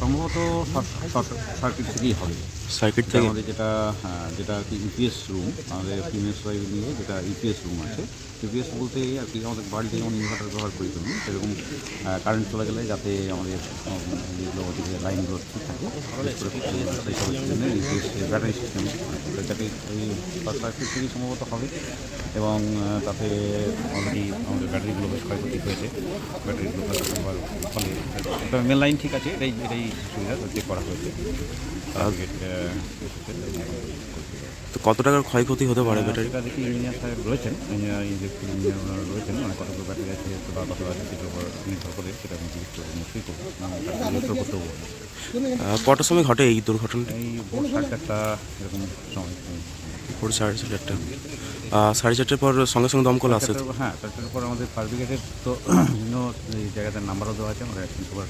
সম্ভবত short circuit থেকেই হবে। সার্কিট এটা থেকে? আমাদের যেটা আর কি ইউপিএস রুম, আমাদের ফিমেন্স ওয়াইফ নিয়ে যেটা ইউপিএস রুম আছে, ইউপিএস বলতে আর কি আমাদের বাড়িতে যেমন ইনভার্টার ব্যবহার করি তুমি, সেরকম কারেন্ট চলে গেলে যাতে আমাদের যেগুলো ওদিকে লাইনগুলো ঠিক থাকে, বিশেষ করে সেই সব জন্য ইউপিএস ব্যাটারি সিস্টেম, এটাকে ওই শর্ট সার্কিট থেকেই সম্ভবত হবে। এবং তাতে অলরেডি আমাদের ব্যাটারিগুলো বেশ ক্ষয়ক্ষতি হয়েছে। ব্যাটারিগুলো হওয়ার ফলে মেন লাইন ঠিক আছে, এটাই সুবিধা চেক করা হয়েছে। তো কত টাকার ক্ষয়ক্ষতি হতে পারে ব্যাটারি? সেটা দেখি ইঞ্জিনিয়ার সাহেব রয়েছেন, ইলেকট্রিক ইঞ্জিনিয়ার ওনারা রয়েছেন, মানে কতগুলো ব্যাটারি আছে বা কত আছে সেটার উপর নির্ভর করে সেটা আমি জিজ্ঞেস করবো, নিশ্চয়ই করবো, জিজ্ঞেস করতেও বলবো। কটার সময় ঘটে এই দুর্ঘটনাটা? এই ভোর 4:30 এরকম সময়। ভোর 4:30। 4:30 পর সঙ্গে সঙ্গে দমকল আসে? হ্যাঁ, 4টার পর আমাদের ফায়ার ব্রিগেডের তো বিভিন্ন জায়গাতে নাম্বারও দেওয়া আছে, আমরা এখন সবার